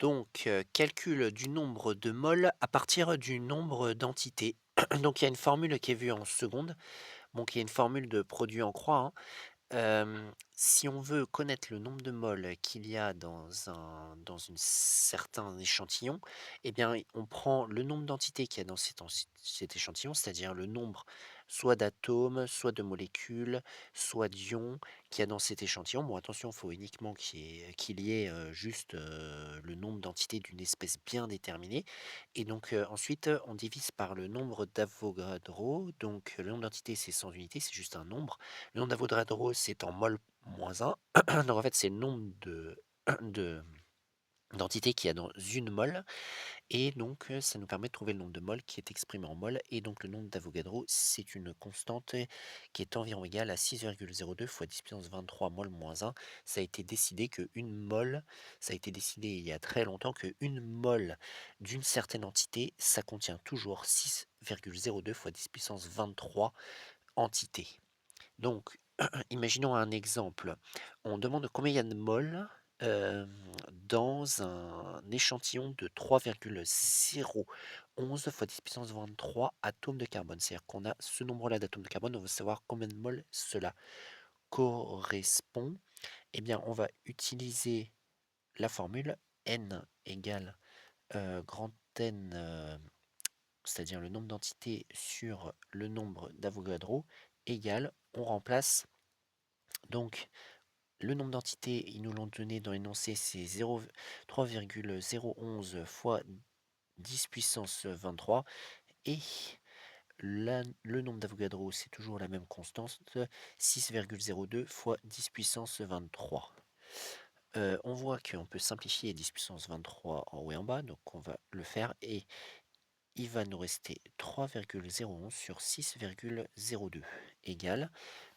Donc, calcul du nombre de moles à partir du nombre d'entités. Donc il y a une formule qui est vue en seconde, bon qui est une formule de produit en croix, hein. Si on veut connaître le nombre de moles qu'il y a dans une certain échantillon, eh bien, on prend le nombre d'entités qu'il y a dans cet échantillon, c'est-à-dire le nombre soit d'atomes, soit de molécules, soit d'ions qu'il y a dans cet échantillon. Bon, attention, il faut uniquement qu'il y ait juste le nombre d'entités d'une espèce bien déterminée. Et donc, ensuite, on divise par le nombre d'Avogadro. Donc, le nombre d'entités, c'est 100 unités, c'est juste un nombre. Le nombre d'Avogadro, c'est en mol moins un. Donc en fait, c'est le nombre de d'entités qu'il y a dans une mole. Et donc, ça nous permet de trouver le nombre de moles qui est exprimé en mol. Et donc, le nombre d'Avogadro, c'est une constante qui est environ égale à 6,02 fois 10 puissance 23 mol moins un. Ça a été décidé qu'une mole, ça a été décidé il y a très longtemps qu'une mole d'une certaine entité, ça contient toujours 6,02 fois 10 puissance 23 entités. Donc, imaginons un exemple. On demande combien il y a de moles dans un échantillon de 3,011 fois 10 puissance 23 atomes de carbone. C'est-à-dire qu'on a ce nombre-là d'atomes de carbone, on veut savoir combien de moles cela correspond. Eh bien, on va utiliser la formule n égale grand N, c'est-à-dire le nombre d'entités sur le nombre d'Avogadro, égale, on remplace donc le nombre d'entités, ils nous l'ont donné dans l'énoncé, c'est 3,011 fois 10 puissance 23. Et le nombre d'Avogadro, c'est toujours la même constante, 6,02 fois 10 puissance 23. On voit qu'on peut simplifier 10 puissance 23 en haut et en bas, donc on va le faire. Et il va nous rester 3,011 sur 6,02 égale.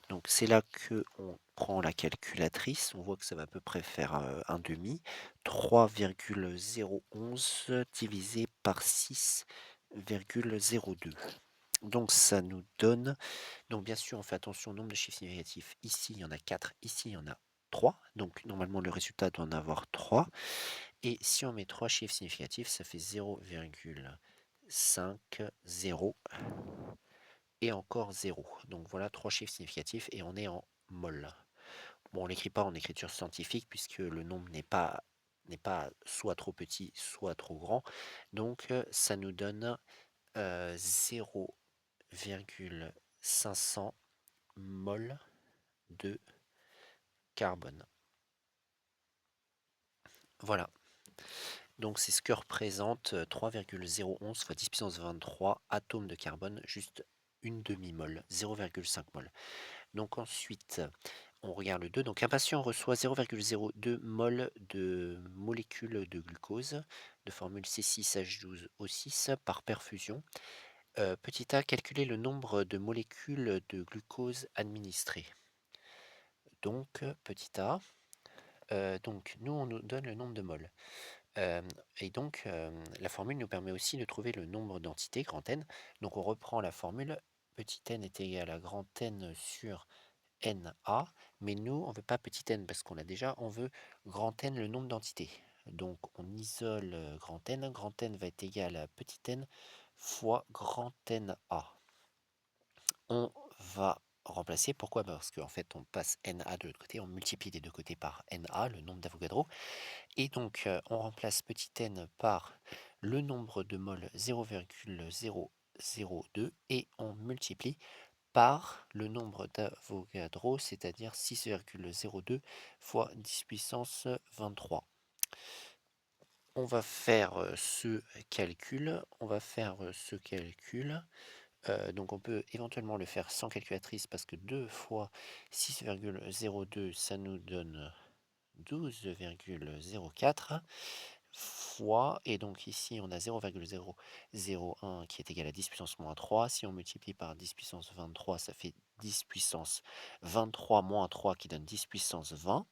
Donc c'est là que on prend la calculatrice, on voit que ça va à peu près faire un demi. 3,011 divisé par 6,02. Donc ça nous donne, donc bien sûr on fait attention au nombre de chiffres significatifs. Ici il y en a 4, ici il y en a 3. Donc normalement le résultat doit en avoir 3. Et si on met 3 chiffres significatifs, ça fait 0,50 et encore 0. Donc voilà 3 chiffres significatifs et on est en mol. Bon, on l'écrit pas en écriture scientifique puisque le nombre n'est pas soit trop petit, soit trop grand. Donc ça nous donne 0,500 mol de carbone. Voilà. Donc c'est ce que représente 3,011 fois 10 puissance 23 atomes de carbone, juste une demi-mol, 0,5 mol. Donc ensuite, on regarde le 2. Donc un patient reçoit 0,02 mol de molécules de glucose de formule C6H12O6 par perfusion. Petit a, calculer le nombre de molécules de glucose administrées. Donc petit a, donc nous on nous donne le nombre de moles. Et donc la formule nous permet aussi de trouver le nombre d'entités, grand N. Donc on reprend la formule, petit n est égal à grand N sur NA, mais nous, on veut pas petit n parce qu'on l'a déjà, on veut grand N le nombre d'entités. Donc on isole grand N va être égal à petit n fois grand NA. On va remplacer, pourquoi? Parce qu'en fait on passe NA de l'autre côté, on multiplie des deux côtés par NA, le nombre d'Avogadro, et donc on remplace petit n par le nombre de moles 0,002 et on multiplie par le nombre d'Avogadro, c'est-à-dire 6,02 fois 10 puissance 23. On va faire ce calcul. Donc on peut éventuellement le faire sans calculatrice parce que 2 fois 6,02, ça nous donne 12,04 fois, et donc ici on a 0,001 qui est égal à 10 puissance moins 3. Si on multiplie par 10 puissance 23, ça fait 10 puissance 23 moins 3 qui donne 10 puissance 20.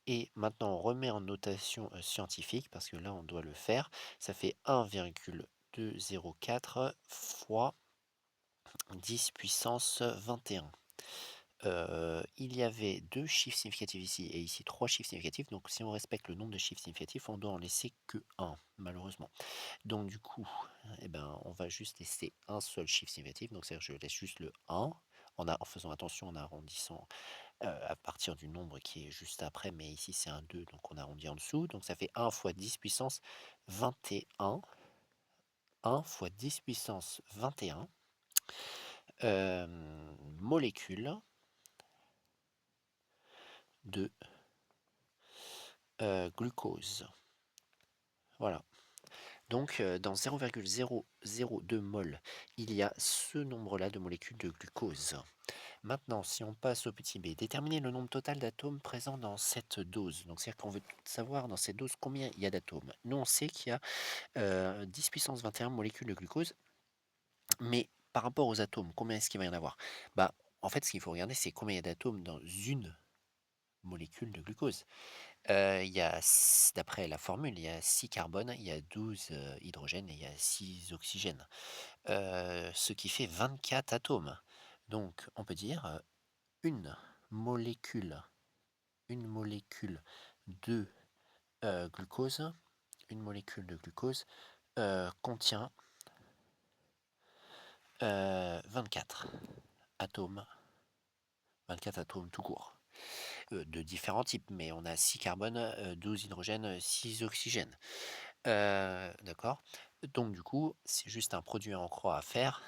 Et maintenant on remet en notation scientifique parce que là on doit le faire. Ça fait 1,204 fois 10 puissance 21. il y avait 2 chiffres significatifs ici et ici 3 chiffres significatifs, donc si on respecte le nombre de chiffres significatifs, on doit en laisser que un, malheureusement. Donc du coup, eh ben, on va juste laisser un seul chiffre significatif, donc c'est-à-dire que je laisse juste le 1 en faisant attention, en arrondissant, à partir du nombre qui est juste après, mais ici c'est un 2, donc on arrondit en dessous, donc ça fait 1 fois 10 puissance 21. 1 fois 10 puissance 21 molécules de glucose. Voilà. Donc dans 0,002 mol, il y a ce nombre-là de molécules de glucose. Maintenant, si on passe au petit b, déterminer le nombre total d'atomes présents dans cette dose. Donc c'est-à-dire qu'on veut savoir dans cette dose combien il y a d'atomes. Nous, on sait qu'il y a 10 puissance 21 molécules de glucose, mais par rapport aux atomes, combien est-ce qu'il va y en avoir? Bah, en fait, ce qu'il faut regarder, c'est combien il y a d'atomes dans une molécule de glucose. Il y a d'après la formule, il y a 6 carbones, il y a 12 hydrogènes et il y a 6 oxygènes, ce qui fait 24 atomes. Donc on peut dire, une molécule une molécule de, glucose une molécule de glucose, contient, 24 atomes, 24 atomes tout court. De différents types, mais on a 6 carbones, 12 hydrogènes, 6 oxygènes. D'accord? Donc du coup, c'est juste un produit en croix à faire.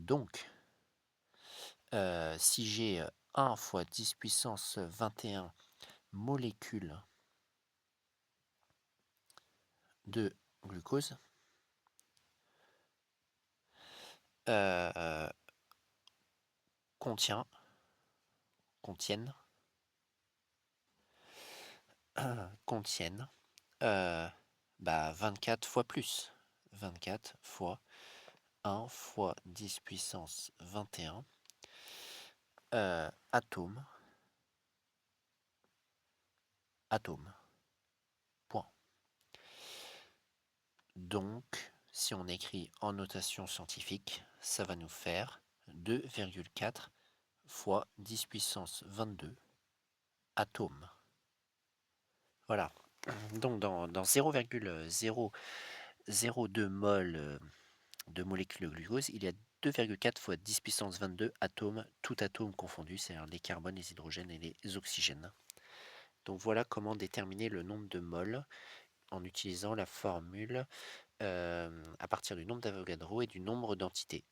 Donc, si j'ai 1 fois 10 puissance 21 molécules de glucose, euh, contient, contiennent, contiennent 24 fois plus. 24 fois 1 fois 10 puissance 21 atomes, atomes, point. Donc, si on écrit en notation scientifique, ça va nous faire 2,4 fois 10 puissance 22 atomes. Voilà. Donc, dans 0,002 mol de molécules de glucose, il y a 2,4 fois 10 puissance 22 atomes, tout atome confondu, c'est-à-dire les carbones, les hydrogènes et les oxygènes. Donc voilà comment déterminer le nombre de moles en utilisant la formule à partir du nombre d'Avogadro et du nombre d'entités.